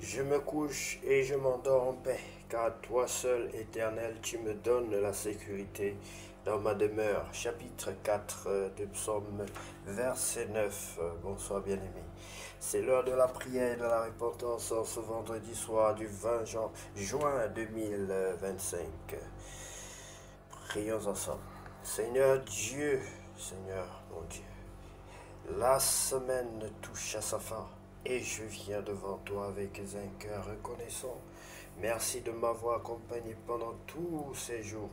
Je me couche et je m'endors en paix, car toi seul, Éternel, tu me donnes la sécurité dans ma demeure. Chapitre 4 du psaume, verset 9. Bonsoir bien-aimé. C'est l'heure de la prière et de la repentance en ce vendredi soir du 20 juin 2025. Prions ensemble. Seigneur Dieu, Seigneur mon Dieu, la semaine touche à sa fin et je viens devant toi avec un cœur reconnaissant. Merci de m'avoir accompagné pendant tous ces jours.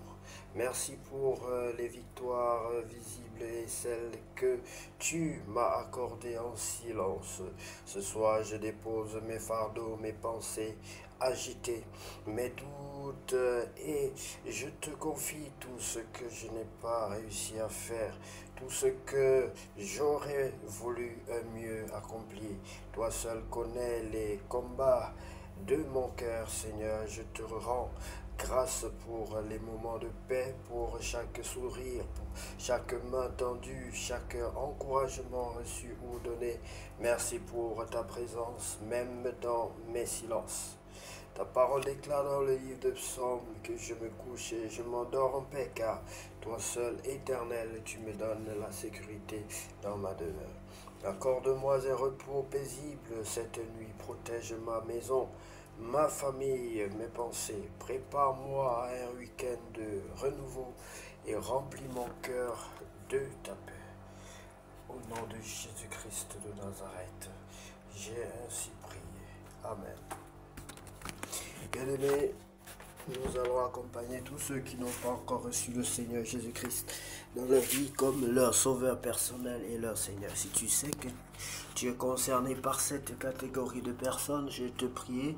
Merci pour les victoires visibles et celles que tu m'as accordées en silence. Ce soir, je dépose mes fardeaux, mes pensées agitées, mes doutes et je te confie tout ce que je n'ai pas réussi à faire, tout ce que j'aurais voulu mieux accomplir. Toi seul connais les combats de mon cœur, Seigneur. Je te rends grâce pour les moments de paix, pour chaque sourire, pour chaque main tendue, chaque encouragement reçu ou donné. Merci pour ta présence, même dans mes silences. Ta parole déclare dans le livre de Psaumes que je me couche et je m'endors en paix, car toi seul, Éternel, tu me donnes la sécurité dans ma demeure. Accorde-moi un repos paisible cette nuit, protège ma maison, ma famille, mes pensées. Prépare-moi à un week-end de renouveau et remplis mon cœur de ta paix. Au nom de Jésus-Christ de Nazareth, j'ai ainsi prié. Amen. Bien-aimés, nous allons accompagner tous ceux qui n'ont pas encore reçu le Seigneur Jésus-Christ dans leur vie comme leur sauveur personnel et leur Seigneur. Si tu sais que tu es concerné par cette catégorie de personnes, je te prie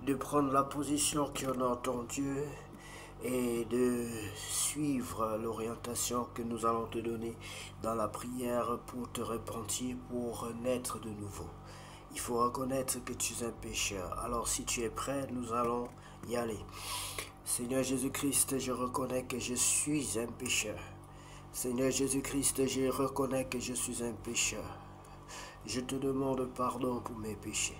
de prendre la position qui honore ton Dieu et de suivre l'orientation que nous allons te donner dans la prière pour te repentir, pour naître de nouveau. Il faut reconnaître que tu es un pécheur. Alors si tu es prêt, nous allons y aller. Seigneur Jésus-Christ, je reconnais que je suis un pécheur. Seigneur Jésus-Christ, je reconnais que je suis un pécheur. Je te demande pardon pour mes péchés.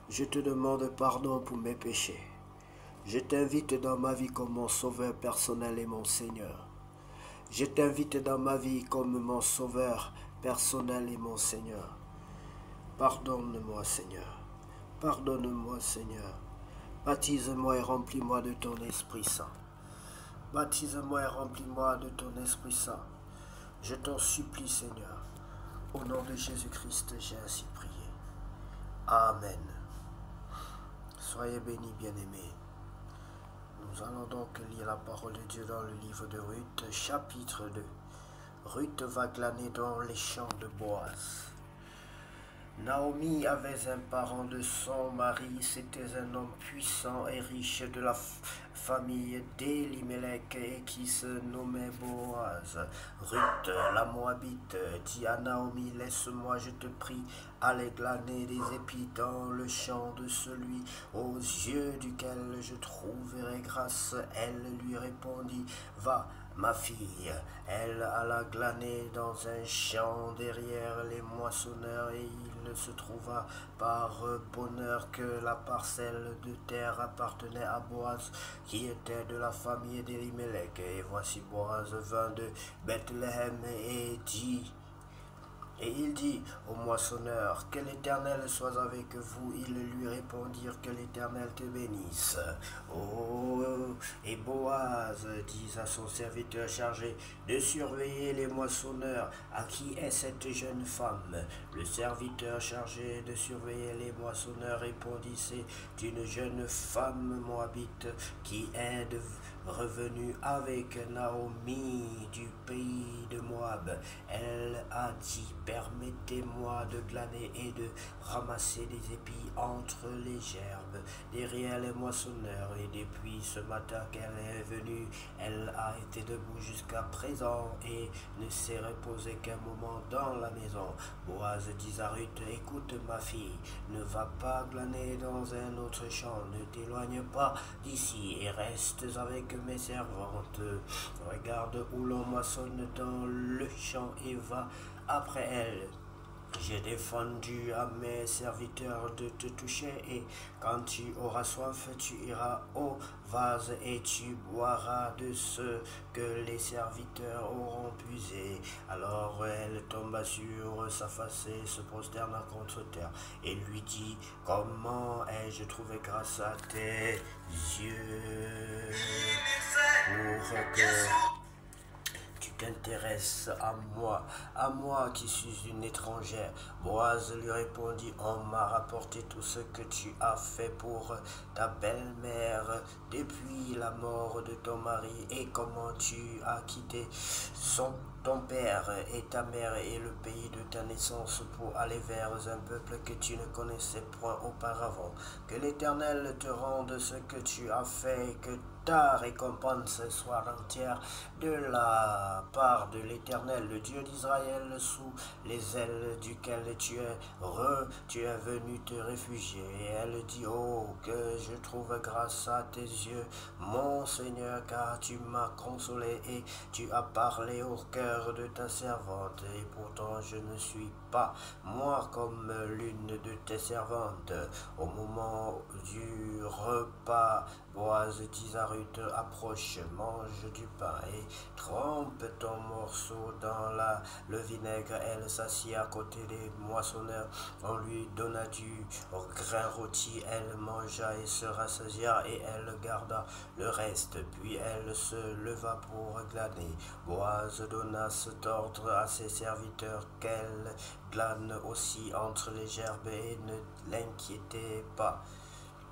Je te demande pardon pour mes péchés. Je t'invite dans ma vie comme mon sauveur personnel et mon Seigneur. Je t'invite dans ma vie comme mon sauveur personnel et mon Seigneur. Pardonne-moi, Seigneur. Pardonne-moi, Seigneur. Baptise-moi et remplis-moi de ton Esprit Saint. Baptise-moi et remplis-moi de ton Esprit Saint. Je t'en supplie, Seigneur. Au nom de Jésus-Christ, j'ai ainsi prié. Amen. Soyez bénis, bien-aimés. Nous allons donc lire la parole de Dieu dans le livre de Ruth, chapitre 2. Ruth va glaner dans les champs de Boaz. Naomi avait un parent de son mari, c'était un homme puissant et riche de la famille d'Elimelech et qui se nommait Boaz. Ruth, la Moabite, dit à Naomi, laisse-moi, je te prie, aller glaner des épis dans le champ de celui aux yeux duquel je trouverai grâce. Elle lui répondit, va, ma fille. Elle alla glaner dans un champ derrière les moissonneurs et il se trouva par bonheur que la parcelle de terre appartenait à Boaz qui était de la famille d'Elimelech. Et voici Boaz vint de Bethléem et il dit au moissonneur, que l'Éternel soit avec vous. Ils lui répondirent, que l'Éternel te bénisse. Oh, et Boaz dit à son serviteur chargé de surveiller les moissonneurs, à qui est cette jeune femme? Le serviteur chargé de surveiller les moissonneurs répondit, c'est une jeune femme moabite qui est revenue avec Naomi du pays de Moab. Elle a dit, permettez-moi de glaner et de ramasser des épis entre les gerbes derrière les moissonneurs. Et depuis ce matin qu'elle est venue, elle a été debout jusqu'à présent et ne s'est reposée qu'un moment dans la maison. Boaz dit à Ruth, écoute ma fille, ne va pas glaner dans un autre champ, ne t'éloigne pas d'ici et reste avec mes servantes. Regarde où l'on moissonne dans le champ et va après elle. J'ai défendu à mes serviteurs de te toucher, et quand tu auras soif, tu iras au vase et tu boiras de ce que les serviteurs auront puisé. Alors elle tomba sur sa face et se prosterna contre terre et lui dit, comment ai-je trouvé grâce à tes yeux pour que tu t'intéresses à moi qui suis une étrangère. Boaz lui répondit, on m'a rapporté tout ce que tu as fait pour ta belle-mère depuis la mort de ton mari et comment tu as quitté ton père et ta mère et le pays de ta naissance pour aller vers un peuple que tu ne connaissais point auparavant. Que l'Éternel te rende ce que tu as fait et que ta récompense soit entière de la part de l'Éternel, le Dieu d'Israël, sous les ailes duquel tu es venu te réfugier. Et elle dit, oh, que je trouve grâce à tes yeux, mon Seigneur, car tu m'as consolé et tu as parlé au cœur de ta servante. Et pourtant je ne suis pas, moi, comme l'une de tes servantes. Au moment du repas, Boaz dit à Ruth, approche, mange du pain et trempe ton morceau dans le vinaigre. Elle s'assit à côté des moissonneurs. On lui donna du grain rôti. Elle mangea et se rassasia et elle garda le reste. Puis elle se leva pour glaner. Boaz donna cet ordre à ses serviteurs qu'elle glane aussi entre les gerbes et ne l'inquiétez pas.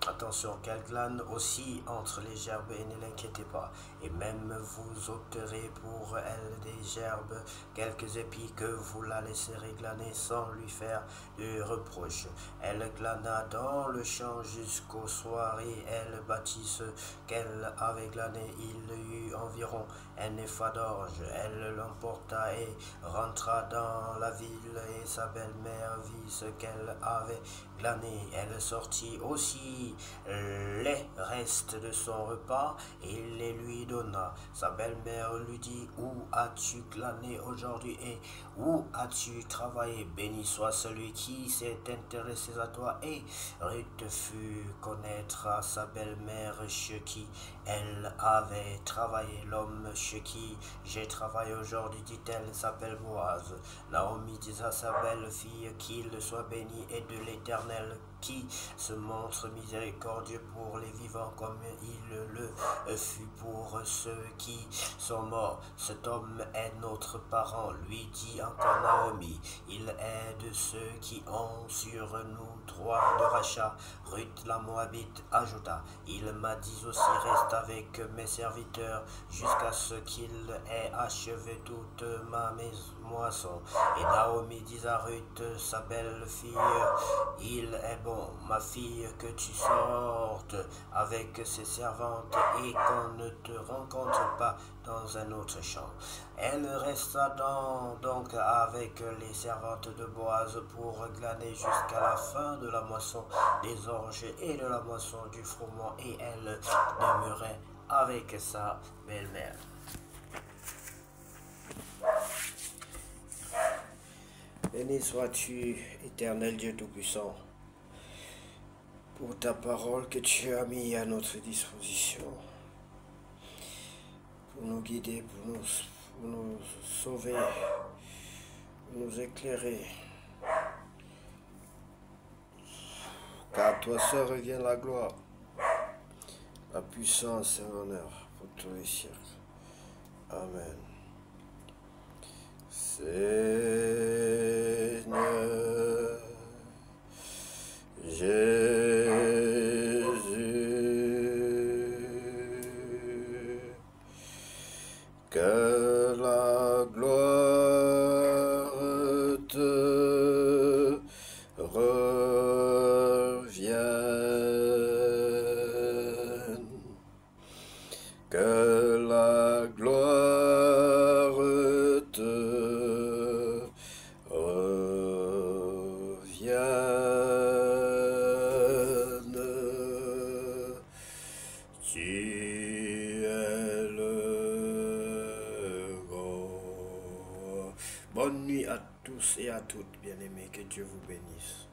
Attention, qu'elle glane aussi entre les gerbes et ne l'inquiétez pas. Et même vous ôterez pour elle des gerbes, quelques épis que vous la laisserez glaner sans lui faire de reproche. Elle glana dans le champ jusqu'au soir et elle bâtit ce qu'elle avait glané. Il y eut environ un épha d'orge. Elle l'emporta et rentra dans la ville et sa belle-mère vit ce qu'elle avait glané. Elle sortit aussi les restes de son repas et les lui donna. Sa belle-mère lui dit, où as-tu glané aujourd'hui et où as-tu travaillé? Béni soit celui qui s'est intéressé à toi. Et Ruth fut connaître à sa belle-mère chez qui elle avait travaillé. L'homme chez qui j'ai travaillé aujourd'hui, dit-elle, s'appelle Boaz. Naomi dit à sa belle-fille, qu'il soit béni et de l'Éternel qui se montre miséricordieux pour les vivants comme il le fut pour ceux qui sont morts. Cet homme est notre parent, lui dit encore Naomi. Il est de ceux qui ont sur nous droit de rachat. Ruth la Moabite ajouta, il m'a dit aussi, reste avec mes serviteurs jusqu'à ce qu'il ait achevé toute ma moisson. Et Naomi dit à Ruth, sa belle-fille, il est bon, ma fille, que tu sortes avec ses servantes et qu'on ne te rencontre pas dans un autre champ. Elle resta donc avec les servantes de Boaz pour glaner jusqu'à la fin de la moisson des orges et de la moisson du froment, et elle demeurait avec sa belle-mère. Béni sois-tu, éternel Dieu Tout-Puissant, pour ta parole que tu as mis à notre disposition, pour nous guider, pour nous sauver, pour nous éclairer. Car à toi seul revient la gloire, la puissance et l'honneur pour tous les siècles. Amen. Seigneur Jésus, que la gloire te revienne, que la gloire te revienne. tous et à toutes, bien-aimés. Que Dieu vous bénisse.